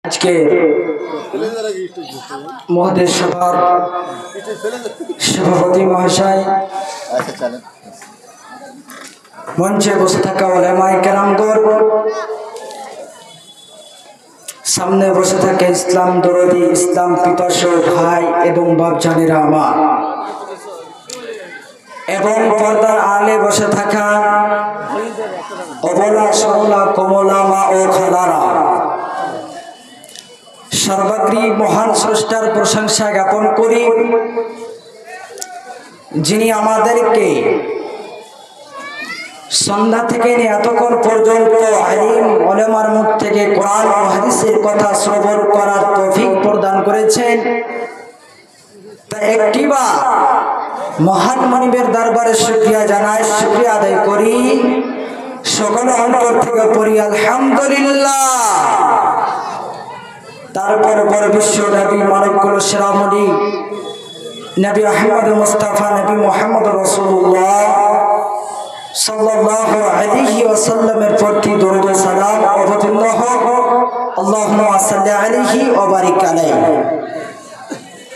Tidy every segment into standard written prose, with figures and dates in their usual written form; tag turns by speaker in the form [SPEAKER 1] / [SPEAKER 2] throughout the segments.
[SPEAKER 1] আজকে মহাদেশ সভার সভাপতি মহাশয়, মঞ্চে বসে থাকা উলামায়ে কেরামগণ, সামনে বসে থাকে ইসলাম দরদি, ইসলাম পিপাসু ভাই এবং বাপজানেরা আমার, এবং পর্দার আড়ালে বসে থাকা অবলা সরলা কমলা মা ও খালারা, সর্বাগ্রী মহান স্রষ্টার প্রশংসা জ্ঞাপন করি, যিনি আমাদেরকে সন্ধ্যা থেকে এতক্ষণ পর্যন্ত আলিম ওলামার মুখ থেকে কোরআন ও হাদিসের কথা শ্রবণ করার তৌফিক প্রদান করেছেন। তা একটিবার মহান মনিবের দরবারে শুকরিয়া জানাই, শুকরিয়া আদায় করি, সকল অন্তর থেকে পড়ি আলহামদুলিল্লাহ। তারপর পর বিশ্ব নবী মানবকুল শিরামণি নবী আহমদ মুস্তাফা নবী মুহাম্মদ রাসূলুল্লাহ সাল্লাল্লাহু আলাইহি ওয়াসাল্লামের প্রতি দরুদ ও সালাম অবতীর্ণ হোক। আল্লাহুম্মা সাল্লি আলাইহি ওয়া বারিক আলাইহি।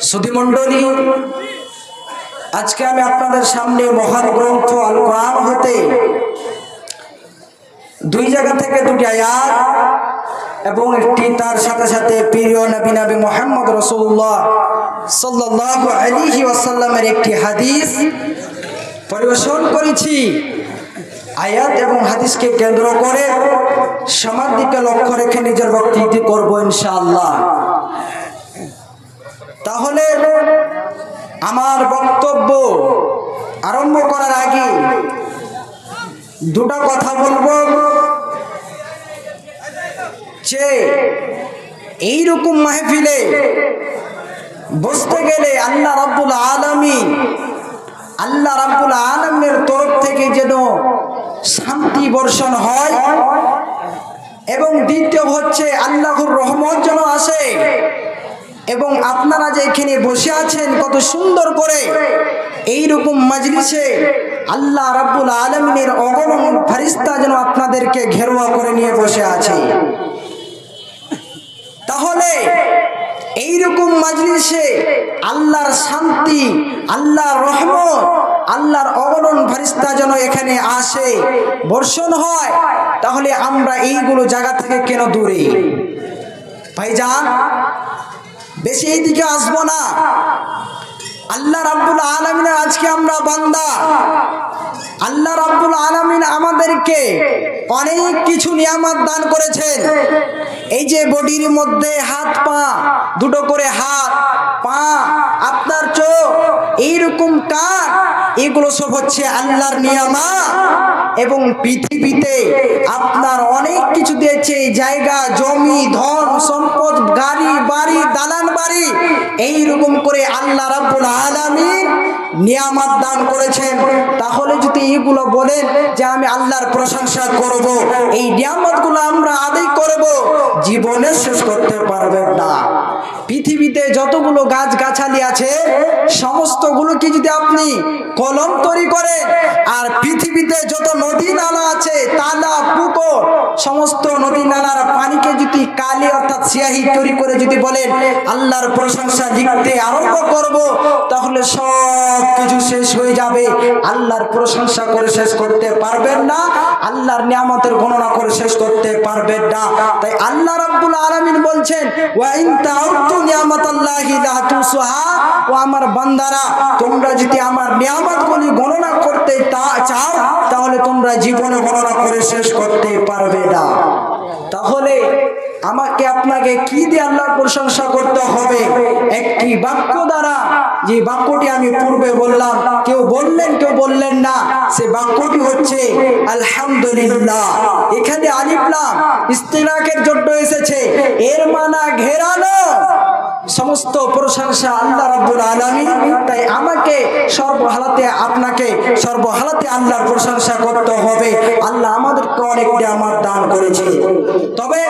[SPEAKER 1] সুধী মণ্ডলী, আজকে আমি আপনাদের সামনে মহান গ্রন্থ আল কোরআন হতে দুই জায়গা থেকে দুটি আয়াত এবং একটি তার সাথে সাথে প্রিয় নবী মুহাম্মদ রাসূলুল্লাহ সাল্লাল্লাহু আলাইহি ওয়াসাল্লামের একটি হাদিস পরিবেশন করেছি। আয়াত এবং হাদিসকে কেন্দ্র করে সমাজ দিকে লক্ষ্য রেখে নিজের বক্তব্য করব ইনশাআল্লাহ। তাহলে আমার বক্তব্য আরম্ভ করার আগে দুটো কথা বলবো যে এইরকম মাহফিলে বসতে গেলে আল্লাহ রাব্বুল আলামিনের তরফ থেকে যেন শান্তি বর্ষণ হয়, এবং দ্বিতীয় হচ্ছে আল্লাহর রহমত যেন আসে, এবং আপনারা যে এখানে বসে আছেন কত সুন্দর করে এইরকম মাজলিসে আল্লাহ রাব্বুল আলামিনের অগণন ফেরেশতা যেন আপনাদেরকে ঘেরোয়া করে নিয়ে বসে আছে। তাহলে এইরকম মাজলিসে আল্লাহর শান্তি, আল্লাহর রহমত, আল্লাহর অগণন ফেরেশতা যেন এখানে আসে, বর্ষণ হয়, তাহলে আমরা এইগুলো জায়গা থেকে কেন দূরে? ভাইজান, বেশি এইদিকে আসবো না। আল্লাহ রাব্বুল আলামিনের আজকে আমরা বান্দা। আল্লাহ রাব্বুল আলামিন আমাদেরকে অনেক কিছু নিয়ামত দান করেছেন। এই যে বডির মধ্যে হাত পা, দুটো করে হাত পা, আপনার চোখ, এইরকম কান, এগুলো সব হচ্ছে আল্লাহর নিয়ামত। এবং পৃথিবীতে আপনার অনেক কিছু দিয়েছে, জায়গা জমি ধন সম্পদ, গাড়ি বাড়ি, দালান বাড়ি, এইরকম করে আল্লাহ রাব্বুল আলামিন নিয়ামত দান করেছেন। তাহলে যদি এইগুলো বলেন যে আমি আল্লাহর প্রশংসা করব, এই নিয়ামতগুলো আমরা আদায় করব, জীবনে শেষ করতে পারবেন না। পৃথিবীতে যতগুলো গাছ গাছালি আছে সমস্তগুলোকে যদি আপনি কলম তৈরি করেন, আর পৃথিবীতে যত নদী নালা আছে, তালা পুকুর, সমস্ত নদী নালার পানিকে যদি কালি অর্থাৎ সিয়াহি তৈরি করে যদি বলেন আল্লাহর প্রশংসা লিখতে আরম্ভ করব, তাহলে সব কিছু শেষ হয়ে যাবে। আল্লাহর প্রশংসা করে শেষ করতে পারবেন না, আল্লাহর নিয়ামতের গণনা করে শেষ করতে পারবেন না। তাই আল্লাহ রাব্বুল আলামিন বলছেন, ওয়া ইন তাউতু নিয়ামাতাল্লাহি লা তুসুহা, ও আমার বান্দারা, তোমরা যদি আমার নিয়ামতগুলি গণনা করতে চাও, তাহলে তোমরা জীবনে গণনা করে শেষ করতে পারবে না। তাহলে আমাকে আপনাকে কি দিয়ে আল্লাহর প্রশংসা করতে হবে? একটি বাক্য দ্বারা, যে বাক্যটি আমি পূর্বে বললাম, কেউ বললেন কেউ বললেন না, সে বাক্যটি হচ্ছে আলহামদুলিল্লাহ। এখানে আলিফ লাম ইস্তিগরাকের জন্য এসেছে, এর মানা ঘেরানো। সমস্ত প্রশংসা আল্লাহ রাব্বুল আলামিন। তাই আমাকে সর্বহালাতে, আপনাকে সর্বহালাতে আল্লাহর প্রশংসা করতে হবে। আল্লাহ আমাদেরকে অনেক নিয়ামত দান করেছে। তবে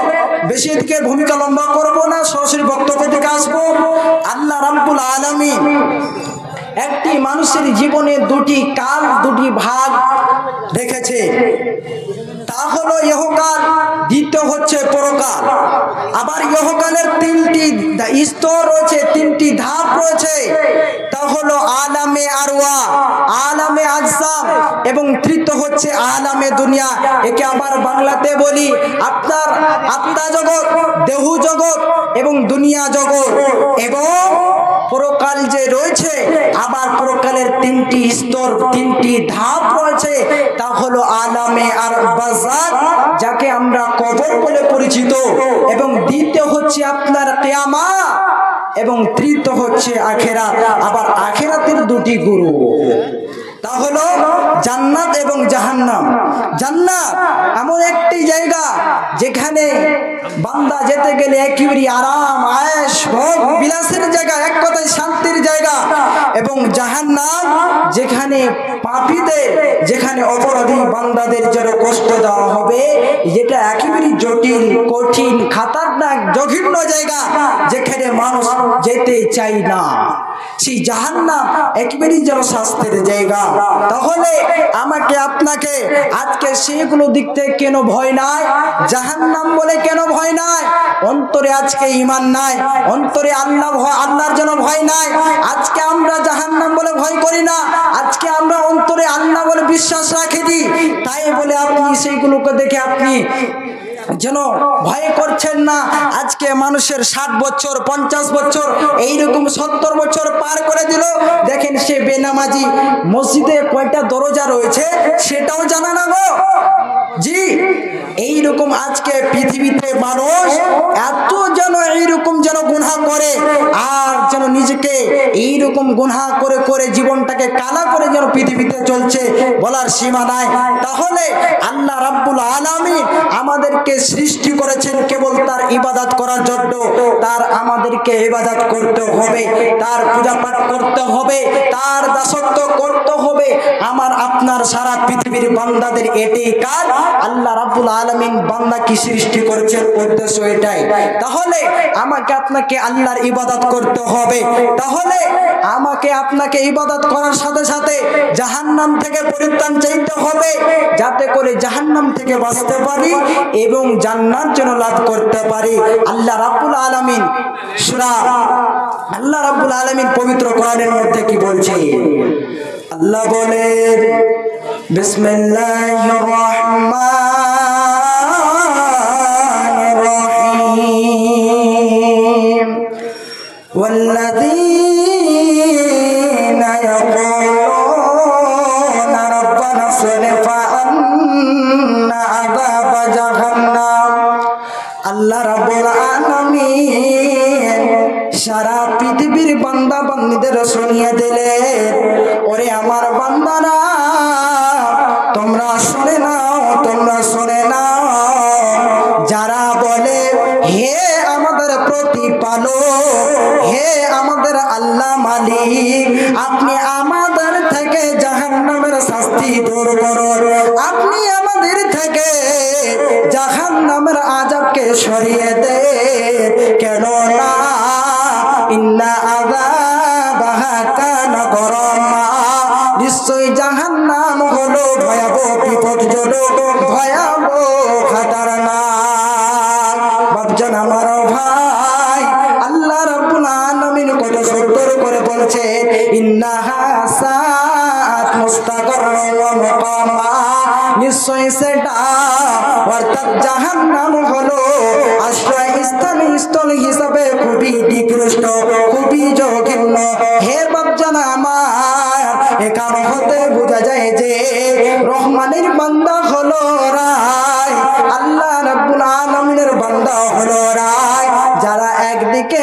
[SPEAKER 1] বেশি এদিকে ভূমিকা লম্বা করব না, সরাসরি বক্তব্য থেকে আসবো। আল্লাহ রাব্বুল আলামিন একটি মানুষের জীবনে দুটি কাল, দুটি ভাগ রেখেছে। তার হলো ইহকাল, দ্বিতীয় হচ্ছে পরকাল। আবার ইহকালের তিনটি স্তর রয়েছে, তিনটি ধাপ রয়েছে। তা হলো আলামে আরওয়া, আলামে আজসাম এবং তৃতীয় হচ্ছে আলামে দুনিয়া। একে আবার বাংলাতে বলি আপনার আত্মা জগৎ, দেহ জগৎ এবং দুনিয়া জগৎ। এবং পরকাল যে রয়েছে, আবার পরকালের তিনটি স্তর, তিনটি ধাপ রয়েছে। তা হলো আলামে আর বারজাখ, যাকে আমরা কবর বলে পরিচিত, এবং দ্বিতীয় হচ্ছে আপনার কিয়ামত, এবং তৃতীয় হচ্ছে আখিরাত। আবার আখিরাতের দুটি গুরু, তা হলো জান্নাত এবং জাহান্নাম। জান্নাত এমন একটি জায়গা যেখানে বান্দা যেতে গেলে একেবারে আরাম, আয়েশ, ভোগ বিলাসের জায়গা, এক কথায় শান্তির জায়গা। এবং জাহান্নাম যেখানে পাপীদের, যেখানে অপরাধী বান্দাদের জন্য কষ্ট দেওয়া হবে, যেটা একেবারে জটিল, কঠিন, খাতারনাক, জঘন্য জায়গা, যেখানে মানুষ যেতে চায় না। সেই জাহান্নাম একেবারেই যেন শাস্তির জায়গা। তাহলে আমাকে আপনাকে আজকে সেইগুলো দিক থেকে কেন ভয় নাই? জাহান্নাম বলে কেন ভয় নাই? অন্তরে আজকে ঈমান নাই, অন্তরে আল্লাহর জন্য ভয় নাই। আজকে আমরা জাহান্নাম বলে ভয় করি না, আজকে আমরা অন্তরে আল্লাহ বলে বিশ্বাস রাখি দিই। তাই বলে আপনি সেইগুলোকে দেখে আপনি যেন ভয় করছেন না। আজকে মানুষের 60 বছর, 50 বছর, এইরকম 70 বছর পার করে দিল, দেখেন সে বেনামাজি, মসজিদে কয়টা দরজা রয়েছে সেটাও জানা না গো। জি, এইরকম আজকে পৃথিবীতে মানুষ এত যেন এইরকম যেন গুনাহ করে, আর যেন নিজেকে এইরকম গুনাহ করে করে জীবনটাকে কালা করে যেন পৃথিবীতে চলছে, বলার সীমা নাই। তাহলে আল্লাহ রাব্বুল আলামিন আমাদেরকে সৃষ্টি করেছেন কেবল তার ইবাদত করার জন্য। তার আমাদেরকে ইবাদত করতে হবে, তার পূজা পাঠ করতে হবে, তার দাসত্ব করতে হবে। আমার আপনার সারা পৃথিবীর বান্দাদের এটাই কাজ। আল্লাহ রাব্বুল আলামিন বান্দাকে সৃষ্টি করেছেন, উদ্দেশ্য এটাই। তাহলে আমাকে আপনাকে আল্লাহর ইবাদত করতে হবে। তাহলে আমাকে আপনাকে ইবাদত করার সাথে সাথে জাহান্নাম থেকে পরিত্রাণ চাইতে হবে, যাতে করে জাহান্নাম থেকে বাঁচতে পারি এবং জান্নাত যেন লাভ করতে পারি। আল্লাহ রাব্বুল আলামিন আল্লাহ রাব্বুল আলামিন পবিত্র কোরআনের মধ্যে কি বলছে? আল্লাহ বলেন, বিসমিল্লাহির রহমানির রহিম, ওয়াল্লাযীনা ইয়াকুলুনা রাব্বানা সরিফ আন্না আযাবা জাহান্নাম। আল্লাহ রাব্বুল আলামিন সারা পৃথিবীর বান্দা বান্দীদের শুনিয়ে দিলেন, ওরে আমার বান্দারা, তোমরা শুনে নাও, তোমরা শুনে নাও। যারা বলে হে আমাদের প্রতিপালক, হে আমাদের আল্লাহ মালিক, আপনি আমাদের থেকে জাহান্নামের শাস্তি দূর করুন, আপনি আমাদের থেকে জাহান্নামের আযাবকে সরিয়ে দেন, কেন না ইন্না আযাবাহা কানা গরামা, নিশ্চয়ই জাহান্নাম হলো ভয়াবহ, বিপজ্জনক, ভয়াবহ, খাতারনাক। বাপজান আমার ভাই, আল্লাহ রাব্বুল আলামিন কত সুন্দর করে বলছেন, ইন্নাহা সাআত মুস্তাকাররান ওয়া মুকামা, নিশ্চয়ই সেটা অর্থাৎ জাহান্নাম হলো আশ্রয়স্থল হিসাবে খুবই নিকৃষ্ট, খুবই জঘন্য। হে বাপজান আমার, এখান হতে বোঝা যায় যে রহমানের বান্দা হলো রায়, আল্লাহ রাব্বুল আলামিনের বান্দা হলো রায়। যারা একদিকে